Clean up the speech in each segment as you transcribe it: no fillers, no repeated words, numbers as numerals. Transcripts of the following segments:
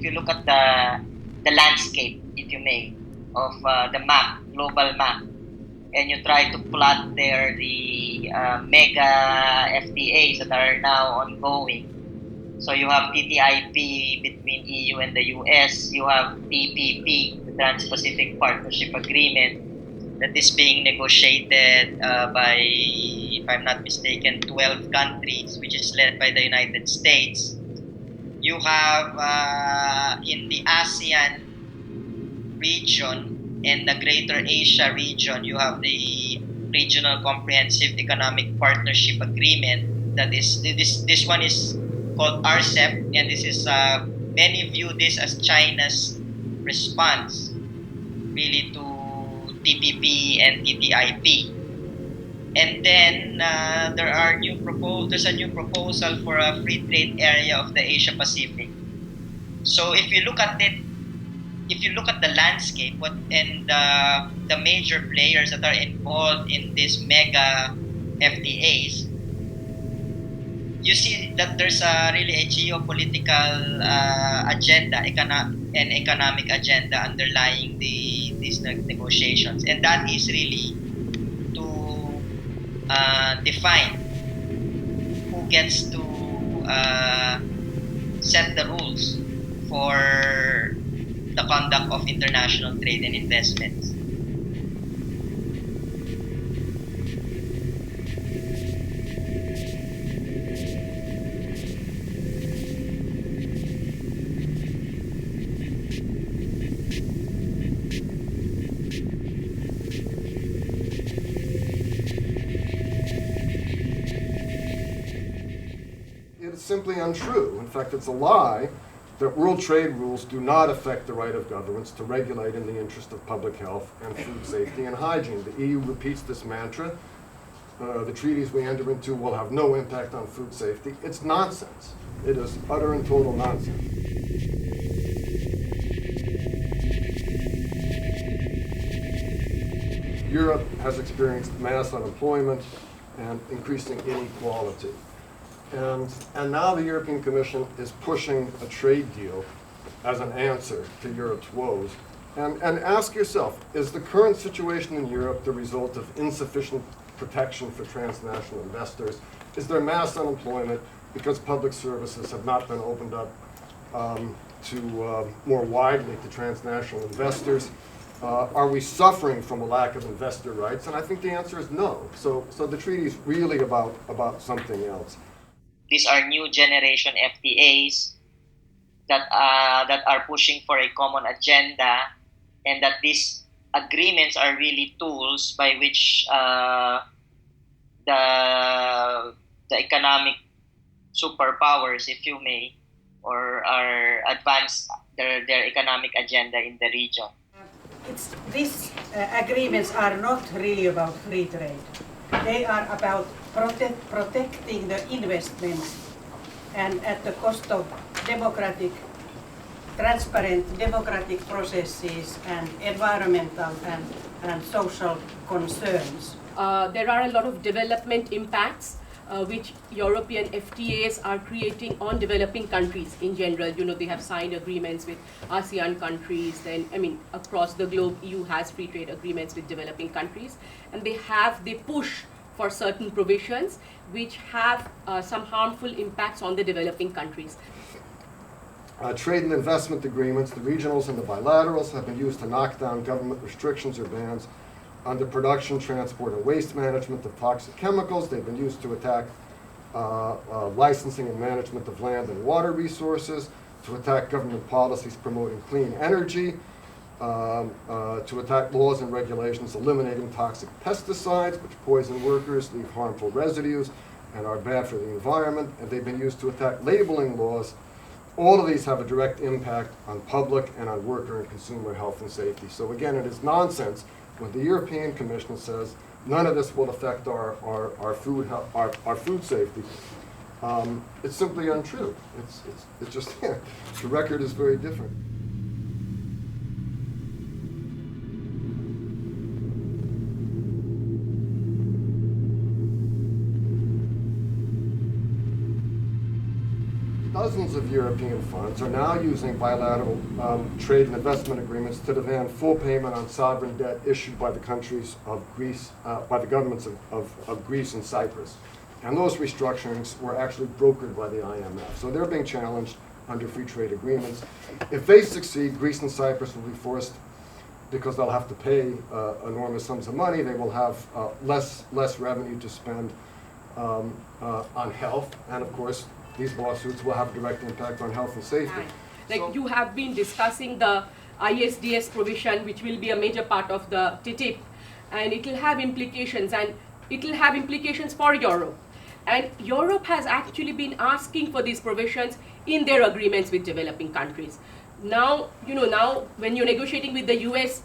if you look at the landscape, if you may, of the map, global map, and you try to plot there the mega FTAs that are now ongoing. So you have TTIP between EU and the US. You have TPP, the Trans-Pacific Partnership Agreement, that is being negotiated by, if I'm not mistaken, 12 countries, which is led by the United States. You have in the ASEAN region and the Greater Asia region, you have the Regional Comprehensive Economic Partnership Agreement. That is, this one is called RCEP, and this is many view this as China's response, really, to TPP and TTIP. And then there's a new proposal for a free trade area of the Asia Pacific. So if you look at the landscape, and the major players that are involved in these mega FTAs, you see that there's really a geopolitical agenda, economic agenda underlying these negotiations, and that is really to define who gets to set the rules for the conduct of international trade and investments. It's simply untrue. In fact, it's a lie that world trade rules do not affect the right of governments to regulate in the interest of public health and food safety and hygiene. The EU repeats this mantra. The treaties we enter into will have no impact on food safety. It's nonsense. It is utter and total nonsense. Europe has experienced mass unemployment and increasing inequality. And now the European Commission is pushing a trade deal as an answer to Europe's woes. And ask yourself, is the current situation in Europe the result of insufficient protection for transnational investors? Is there mass unemployment because public services have not been opened up more widely to transnational investors? Are we suffering from a lack of investor rights? And I think the answer is no. So the treaty is really about something else. These are new generation FTAs that are pushing for a common agenda, and that these agreements are really tools by which the economic superpowers, if you may, or are advance their economic agenda in the region. These agreements are not really about free trade. They are about protecting the investments, and at the cost of transparent democratic processes and environmental and social concerns. There are a lot of development impacts which European FTAs are creating on developing countries in general. You know, they have signed agreements with ASEAN countries, across the globe, EU has free trade agreements with developing countries, and they push for certain provisions which have some harmful impacts on the developing countries. Trade and investment agreements, the regionals and the bilaterals, have been used to knock down government restrictions or bans on the production, transport, and waste management of toxic chemicals. They've been used to attack licensing and management of land and water resources, to attack government policies promoting clean energy, to attack laws and regulations eliminating toxic pesticides, which poison workers, leave harmful residues, and are bad for the environment. And they've been used to attack labeling laws. All of these have a direct impact on public and on worker and consumer health and safety. So again, it is nonsense when the European Commission says none of this will affect our food safety. It's simply untrue. It's just the record is very different. dozens of European funds are now using bilateral trade and investment agreements to demand full payment on sovereign debt issued by the countries of Greece, by the governments of Greece and Cyprus. And those restructurings were actually brokered by the IMF. So they're being challenged under free trade agreements. If they succeed, Greece and Cyprus will be forced, because they'll have to pay enormous sums of money, they will have less revenue to spend on health. And of course, these lawsuits will have a direct impact on health and safety. Like you have been discussing the ISDS provision, which will be a major part of the TTIP, and it will have implications, and it will have implications for Europe. And Europe has actually been asking for these provisions in their agreements with developing countries. Now, now when you're negotiating with the US,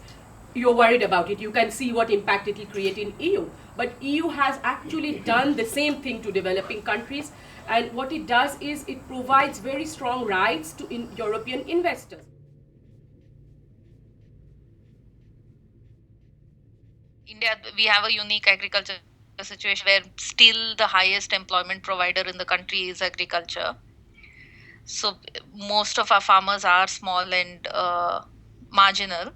you're worried about it. You can see what impact it will create in EU. But EU has actually done the same thing to developing countries. And what it does is it provides very strong rights to European investors. India, we have a unique agriculture situation where still the highest employment provider in the country is agriculture. So most of our farmers are small and marginal.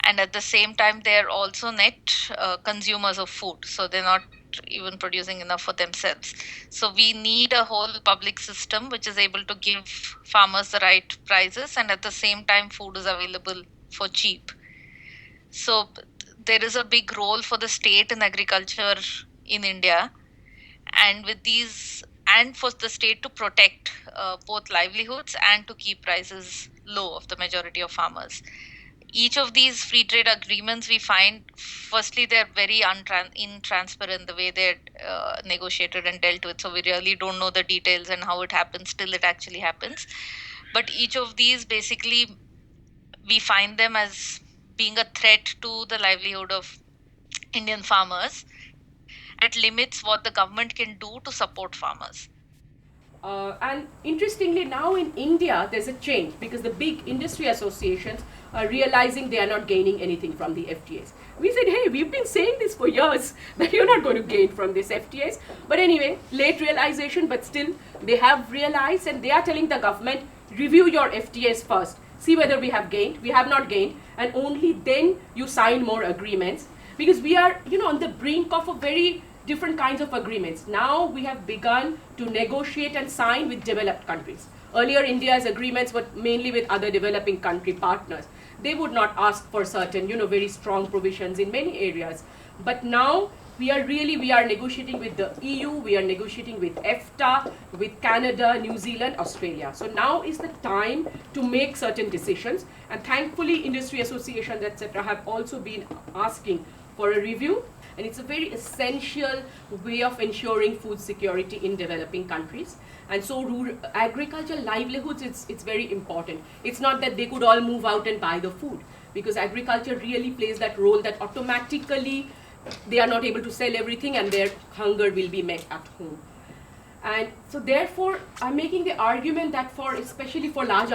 And at the same time, they're also net consumers of food. So they're not even producing enough for themselves. So we need a whole public system which is able to give farmers the right prices, and at the same time food is available for cheap. So there is a big role for the state in agriculture in India, and with these, and for the state to protect both livelihoods and to keep prices low of the majority of farmers. Each of these free trade agreements, we find, firstly, they're very intransparent the way they're negotiated and dealt with. So we really don't know the details and how it happens till it actually happens. But each of these, basically, we find them as being a threat to the livelihood of Indian farmers. It limits what the government can do to support farmers. And interestingly, now in India, there's a change because the big industry associations are realizing they are not gaining anything from the FTAs. We said, hey, we've been saying this for years, that you're not going to gain from this FTAs. But anyway, late realization, but still they have realized, and they are telling the government, review your FTAs first. See whether we have gained, we have not gained, and only then you sign more agreements. Because we are, on the brink of a very different kinds of agreements. Now we have begun to negotiate and sign with developed countries. Earlier, India's agreements were mainly with other developing country partners. They would not ask for certain, very strong provisions in many areas. But now we are negotiating with the EU, we are negotiating with EFTA, with Canada, New Zealand, Australia. So now is the time to make certain decisions. And thankfully, industry associations, etc., have also been asking for a review. And it's a very essential way of ensuring food security in developing countries. And so agricultural livelihoods, it's very important. It's not that they could all move out and buy the food, because agriculture really plays that role that automatically they are not able to sell everything and their hunger will be met at home. And so therefore, I'm making the argument that especially for large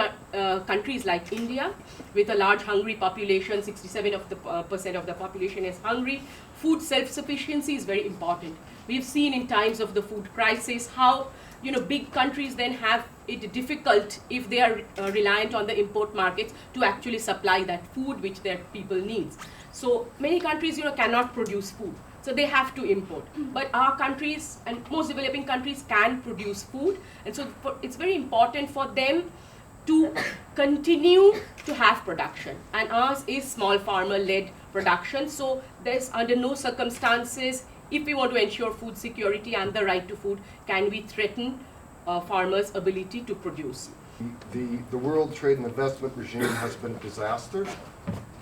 countries like India, with a large hungry population, 67% of the population is hungry, food self-sufficiency is very important. We've seen in times of the food crisis how big countries then have it difficult if they are reliant on the import markets to actually supply that food which their people needs. So many countries cannot produce food. So they have to import. But our countries and most developing countries can produce food. And so it's very important for them to continue to have production. And ours is small farmer-led production. So there's under no circumstances, if we want to ensure food security and the right to food, can we threaten farmers' ability to produce. The World Trade and Investment regime has been a disaster.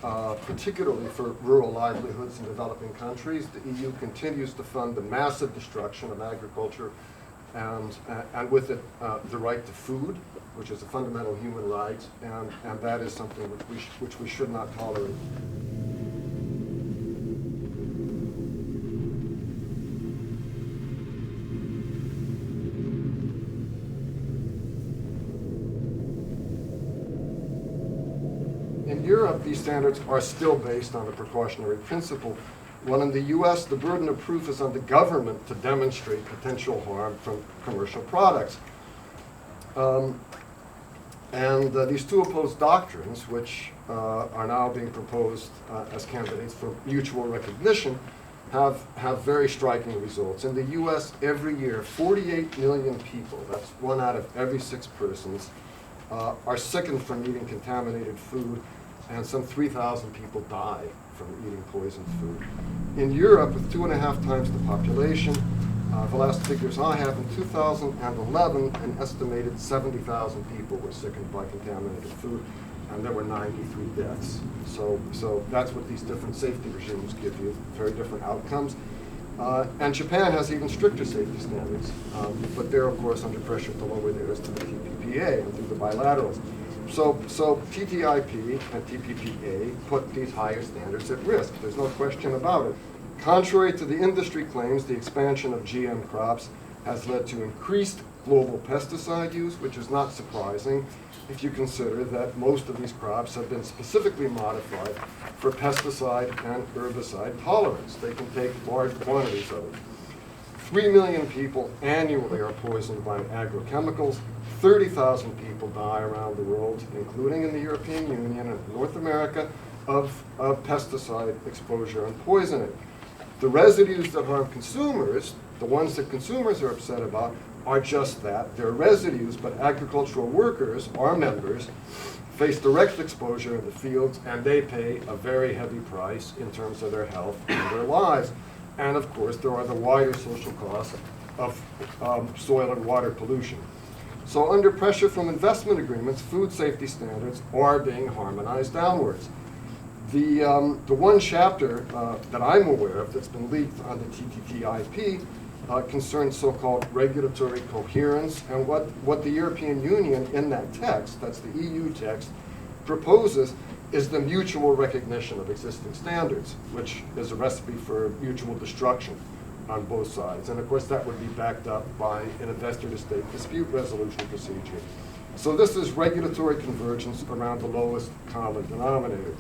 Particularly for rural livelihoods in developing countries. The EU continues to fund the massive destruction of agriculture and with it the right to food, which is a fundamental human right, and that is something which we should not tolerate. In Europe, these standards are still based on a precautionary principle, while in the US, the burden of proof is on the government to demonstrate potential harm from commercial products. Um, and these two opposed doctrines, which are now being proposed as candidates for mutual recognition, have very striking results. In the US, every year, 48 million people, that's 1 out of every 6 persons, are sickened from eating contaminated food, and some 3,000 people die from eating poisoned food. In Europe, with 2.5 times the population, the last figures I have, in 2011, an estimated 70,000 people were sickened by contaminated food, and there were 93 deaths. So that's what these different safety regimes give you, very different outcomes. And Japan has even stricter safety standards, but they're, of course, under pressure to lower theirs to the TPPA and through the bilaterals. So TTIP and TPPA put these higher standards at risk. There's no question about it. Contrary to the industry claims, the expansion of GM crops has led to increased global pesticide use, which is not surprising if you consider that most of these crops have been specifically modified for pesticide and herbicide tolerance. They can take large quantities of it. 3 million people annually are poisoned by agrochemicals. 30,000 people die around the world, including in the European Union and North America, of pesticide exposure and poisoning. The residues that harm consumers, the ones that consumers are upset about, are just that. They're residues, but agricultural workers, our members, face direct exposure in the fields, and they pay a very heavy price in terms of their health and their lives. And of course, there are the wider social costs of soil and water pollution. So under pressure from investment agreements, food safety standards are being harmonized downwards. The one chapter that I'm aware of that's been leaked on the TTIP concerns so-called regulatory coherence, and what the European Union in that text, that's the EU text, proposes is the mutual recognition of existing standards, which is a recipe for mutual destruction on both sides. And of course that would be backed up by an investor-to-state dispute resolution procedure. So this is regulatory convergence around the lowest common denominator.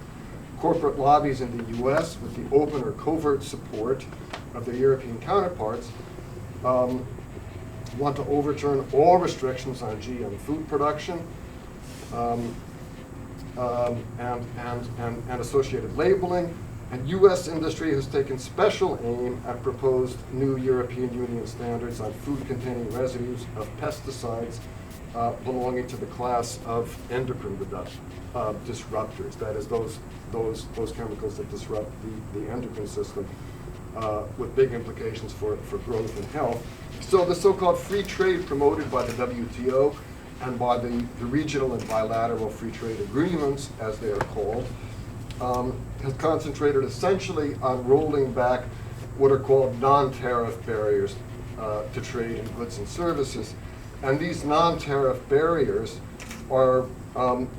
Corporate lobbies in the US, with the open or covert support of their European counterparts, want to overturn all restrictions on GM food production and associated labeling. And US industry has taken special aim at proposed new European Union standards on food containing residues of pesticides belonging to the class of endocrine disruptors, that is those chemicals that disrupt the endocrine system with big implications for growth and health. So the so-called free trade promoted by the WTO and by the regional and bilateral free trade agreements, as they are called, has concentrated essentially on rolling back what are called non-tariff barriers to trade in goods and services. And these non-tariff barriers are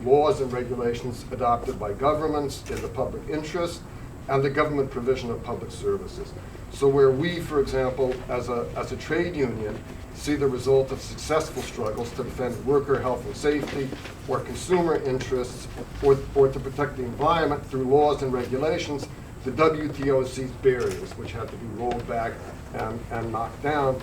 laws and regulations adopted by governments in the public interest and the government provision of public services. So where we, for example, as a trade union, see the result of successful struggles to defend worker health and safety, or consumer interests, or to protect the environment through laws and regulations, the WTO sees barriers which have to be rolled back and knocked down.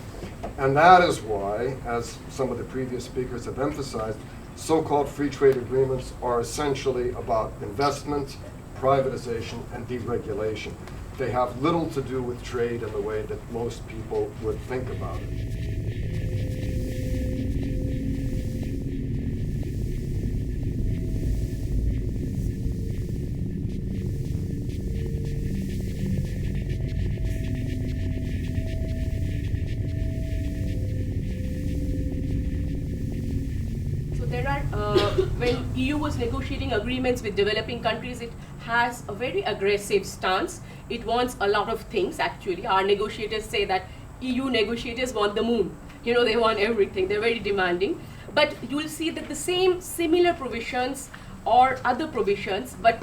And that is why, as some of the previous speakers have emphasized, so-called free trade agreements are essentially about investment, privatization, and deregulation. They have little to do with trade in the way that most people would think about it. When EU was negotiating agreements with developing countries, it has a very aggressive stance. It wants a lot of things, actually. Our negotiators say that EU negotiators want the moon. You know, they want everything. They're very demanding. But you'll see that the same similar provisions or other provisions, but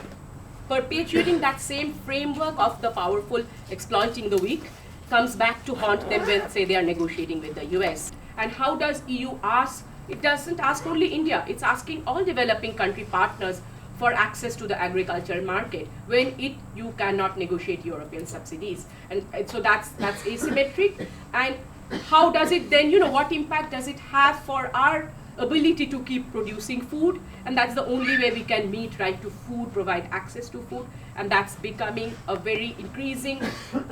perpetuating that same framework of the powerful exploiting the weak, comes back to haunt them when, say, they are negotiating with the US. And how does EU ask? It doesn't ask only India, it's asking all developing country partners for access to the agricultural market when you cannot negotiate European subsidies. And so that's asymmetric. And how does it then, what impact does it have for our ability to keep producing food, and that's the only way we can meet right to food, provide access to food, and that's becoming a very increasing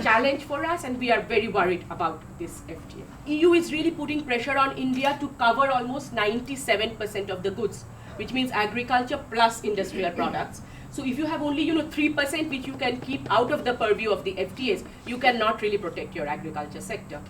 challenge for us, and we are very worried about this FTA. EU is really putting pressure on India to cover almost 97% of the goods, which means agriculture plus industrial products. So if you have only 3% which you can keep out of the purview of the FTAs, you cannot really protect your agriculture sector.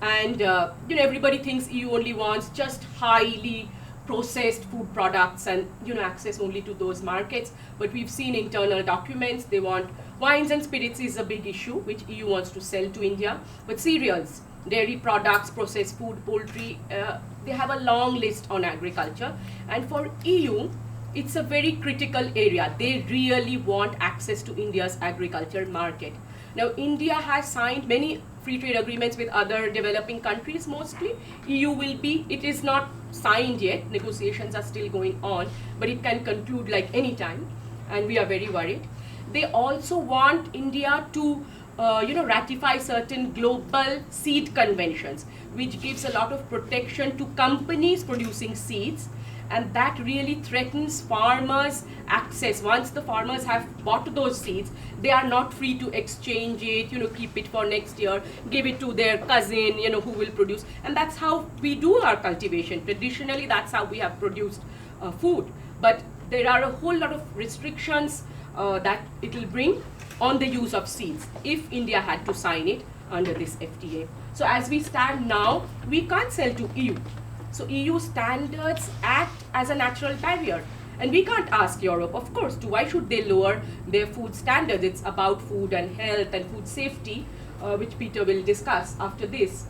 And everybody thinks EU only wants just highly processed food products and access only to those markets. But we've seen internal documents. They want wines and spirits is a big issue which EU wants to sell to India. But cereals, dairy products, processed food, poultry, they have a long list on agriculture. And for EU, it's a very critical area. They really want access to India's agriculture market. Now, India has signed many free trade agreements with other developing countries mostly. EU will be, it is not signed yet, negotiations are still going on, but it can conclude like any time, and we are very worried. They also want India to ratify certain global seed conventions, which gives a lot of protection to companies producing seeds, and that really threatens farmers' access. Once the farmers have bought those seeds, they are not free to exchange it, keep it for next year, give it to their cousin, who will produce. And that's how we do our cultivation. Traditionally, that's how we have produced food. But there are a whole lot of restrictions that it will bring on the use of seeds if India had to sign it under this FTA. So as we stand now, we can't sell to EU. So EU standards act as a natural barrier. And we can't ask Europe, of course, why should they lower their food standards? It's about food and health and food safety, which Peter will discuss after this.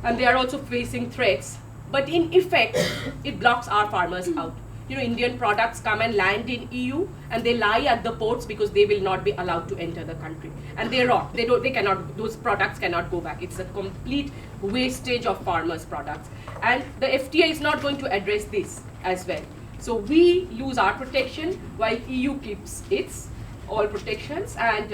And they are also facing threats. But in effect, it blocks our farmers out. Indian products come and land in EU and they lie at the ports because they will not be allowed to enter the country. And they rot. Those products cannot go back. It's a complete wastage of farmers' products. And the FTA is not going to address this as well. So we lose our protection while EU keeps its all protections. And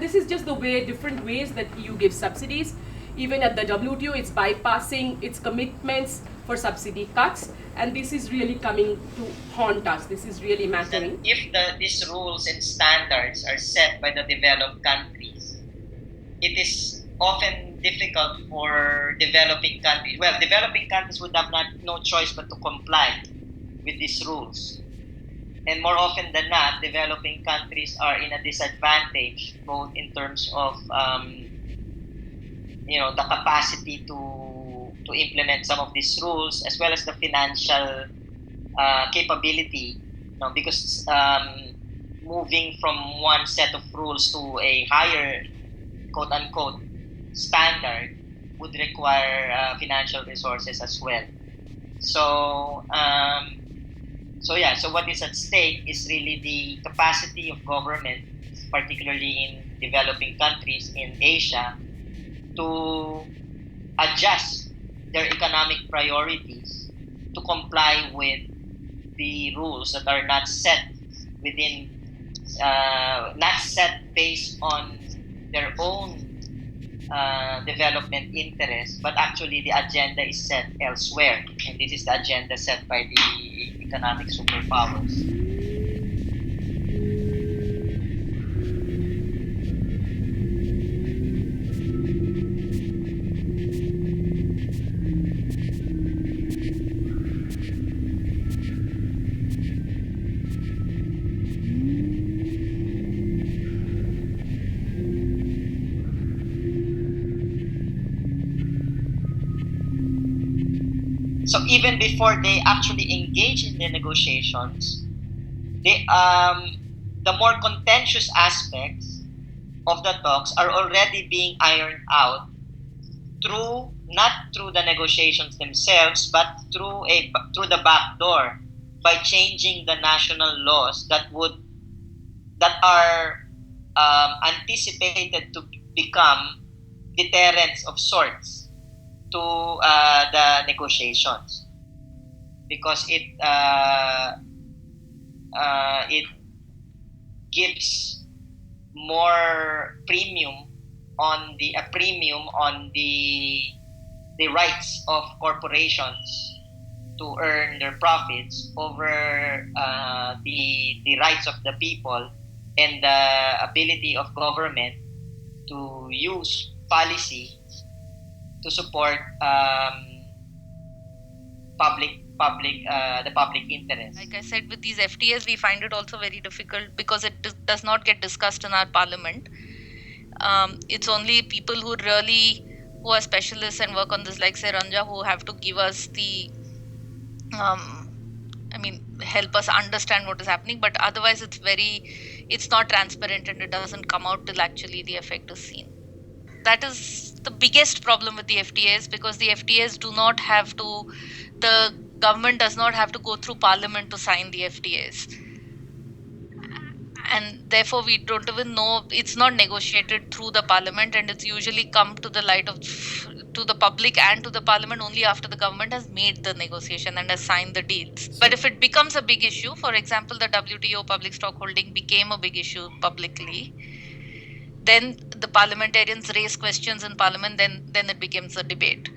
this is just the different ways that EU gives subsidies. Even at the WTO, it's bypassing its commitments for subsidy cuts, and this is really coming to haunt us. This is really mattering. If these rules and standards are set by the developed countries, it is often difficult for developing countries. Well, developing countries would have no choice but to comply with these rules. And more often than not, developing countries are in a disadvantage, both in terms of the capacity to implement some of these rules, as well as the financial capability, because moving from one set of rules to a higher, quote unquote, standard would require financial resources as well. So what is at stake is really the capacity of government, particularly in developing countries in Asia, to adjust their economic priorities to comply with the rules that are not set based on their own development interests, but actually the agenda is set elsewhere, and this is the agenda set by the economic superpowers. So even before they actually engage in the negotiations, the more contentious aspects of the talks are already being ironed out not through the negotiations themselves, but through the back door, by changing the national laws that are anticipated to become deterrents of sorts to the negotiations, because it gives more premium on the rights of corporations to earn their profits over the rights of the people and the ability of government to use policy to support the public interest. Like I said, with these FTAs, we find it also very difficult because it does not get discussed in our parliament. It's only people who are specialists and work on this, like say Ranja, who have to give us help us understand what is happening. But otherwise, it's not transparent and it doesn't come out till actually the effect is seen. That is the biggest problem with the FTAs, because the FTAs the government does not have to go through parliament to sign the FTAs. And therefore we don't even know, it's not negotiated through the parliament, and it's usually come to the light of to the public and to the parliament only after the government has made the negotiation and has signed the deals. But if it becomes a big issue, for example, the WTO public stockholding became a big issue publicly, then the parliamentarians raise questions in parliament, then it becomes a debate,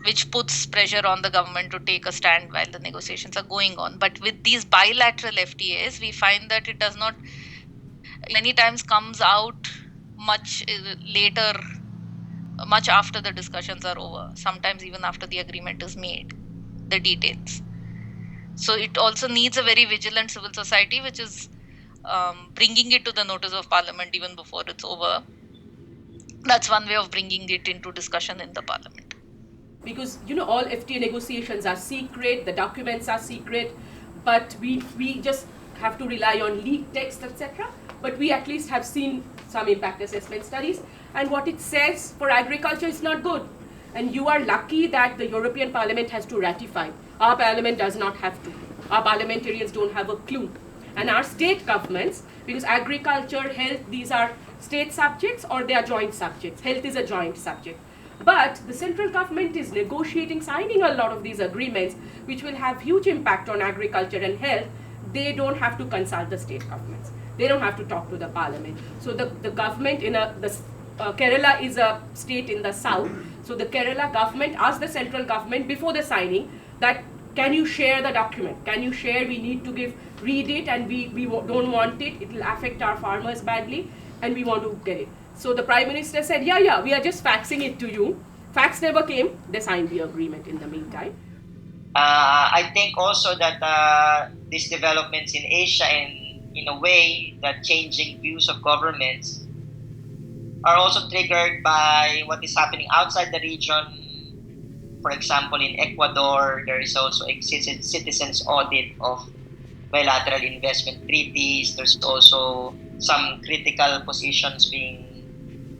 which puts pressure on the government to take a stand while the negotiations are going on. But with these bilateral FTAs, we find that it does not, many times comes out much later, much after the discussions are over, sometimes even after the agreement is made, the details. So it also needs a very vigilant civil society, which is bringing it to the notice of parliament even before it's over. That's one way of bringing it into discussion in the parliament. Because all FTA negotiations are secret, the documents are secret, but we just have to rely on leaked text, etc. But we at least have seen some impact assessment studies, and what it says for agriculture is not good. And you are lucky that the European Parliament has to ratify. Our parliament does not have to. Our parliamentarians don't have a clue. And our state governments, because agriculture, health, these are state subjects or they are joint subjects. Health is a joint subject. But the central government is negotiating, signing a lot of these agreements, which will have huge impact on agriculture and health. They don't have to consult the state governments. They don't have to talk to the parliament. So the government Kerala is a state in the south. So the Kerala government asked the central government before the signing that, can you share the document? Can you share? We need to read it, and we don't want it. It will affect our farmers badly, and we want to get it. So the Prime Minister said, yeah, we are just faxing it to you. Fax never came. They signed the agreement in the meantime. I think also that these developments in Asia, and in a way that changing views of governments, are also triggered by what is happening outside the region. For example, in Ecuador, there is also a citizens audit of bilateral investment treaties. There's also some critical positions being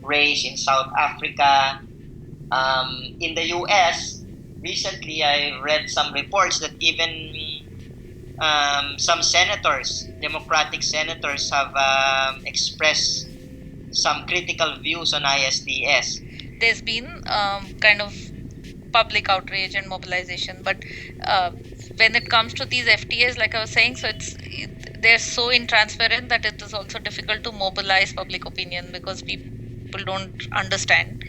raised in South Africa. In the US, recently I read some reports that even some senators, Democratic senators, have expressed some critical views on ISDS. There's been kind of public outrage and mobilization, but when it comes to these FTAs, like I was saying, they're so intransparent that it is also difficult to mobilize public opinion, because people don't understand.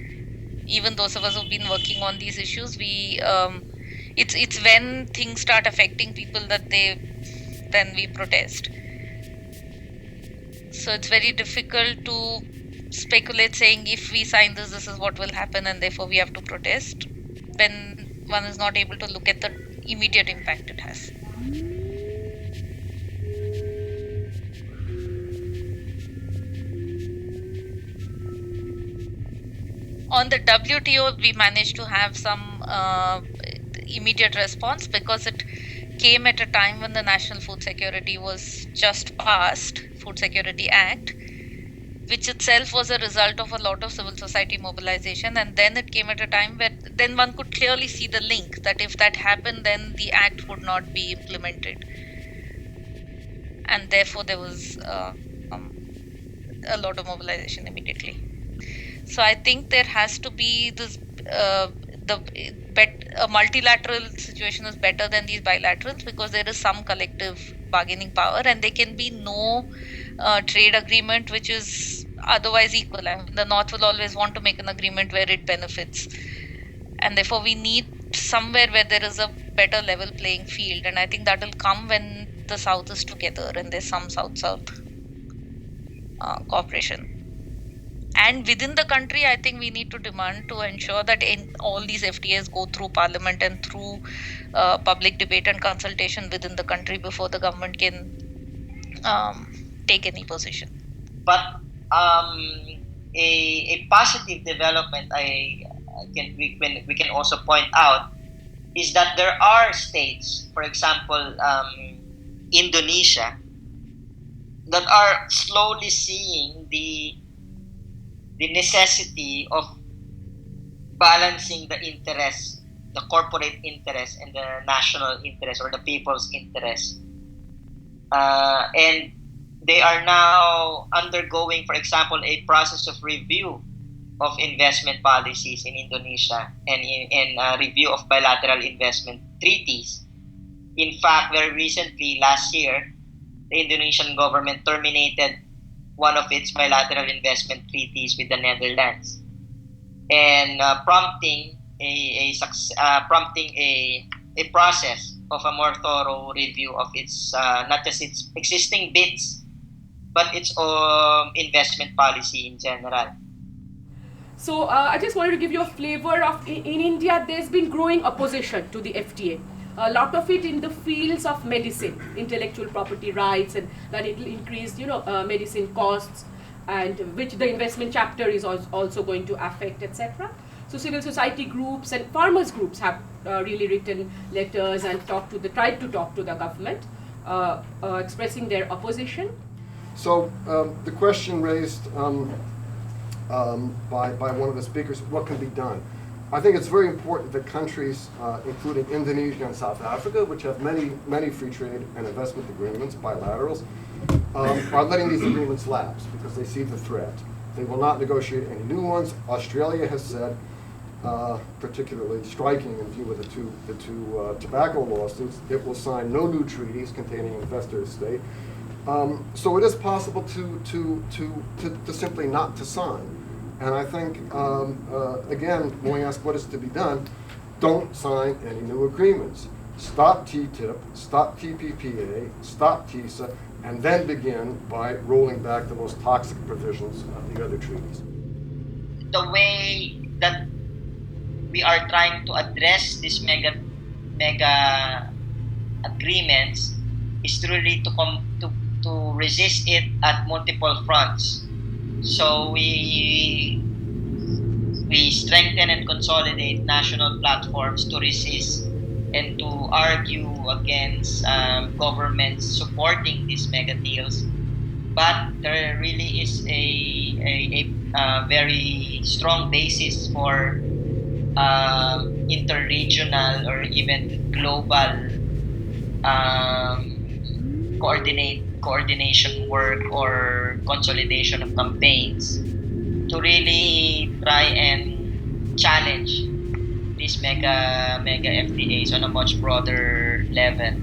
Even those of us who've been working on these issues, it's when things start affecting people that then we protest. So it's very difficult to speculate saying, if we sign this is what will happen, and therefore we have to protest, when one is not able to look at the immediate impact it has. On the WTO, we managed to have some immediate response, because it came at a time when the National Food Security was just passed, Food Security Act, which itself was a result of a lot of civil society mobilization. And then it came at a time where then one could clearly see the link, that if that happened, then the act would not be implemented. And therefore there was a lot of mobilization immediately. So I think there has to be this, a multilateral situation is better than these bilaterals, because there is some collective bargaining power, and there can be no trade agreement which is otherwise equal. I mean, the North will always want to make an agreement where it benefits, and therefore we need somewhere where there is a better level playing field, and I think that will come when the South is together and there's some South-South cooperation. And within the country, I think we need to demand to ensure that in all these FTAs go through Parliament and through public debate and consultation within the country before the government can um, take any position. But a positive development we can also point out is that there are states, for example, Indonesia, that are slowly seeing the necessity of balancing the interest, the corporate interest, and the national interest or the people's interest. And they are now undergoing, for example, a process of review of investment policies in Indonesia and in review of bilateral investment treaties. In fact, very recently, last year, the Indonesian government terminated one of its bilateral investment treaties with the Netherlands, and prompting a process of a more thorough review of its not just its existing bits, but its investment policy in general. So I just wanted to give you a flavor of in India. There's been growing opposition to the FTA. A lot of it in the fields of medicine, intellectual property rights, and that it will increase, medicine costs, and which the investment chapter is also going to affect, etc. So civil society groups and farmers groups have really written letters and tried to talk to the government, expressing their opposition. So the question raised by one of the speakers, what can be done? I think it's very important that countries, including Indonesia and South Africa, which have many free trade and investment agreements, bilaterals, are letting these agreements lapse because they see the threat. They will not negotiate any new ones. Australia has said, particularly striking in view of the two tobacco lawsuits, it will sign no new treaties containing investor state. So it is possible to simply not to sign. And I think, again, when we ask what is to be done, don't sign any new agreements. Stop TTIP, stop TPPA, stop TISA, and then begin by rolling back the most toxic provisions of the other treaties. The way that we are trying to address these mega agreements is really to resist it at multiple fronts. So we strengthen and consolidate national platforms to resist and to argue against governments supporting these mega deals. But there really is a very strong basis for interregional or even global coordination work or consolidation of campaigns to really try and challenge these mega FTAs on a much broader level.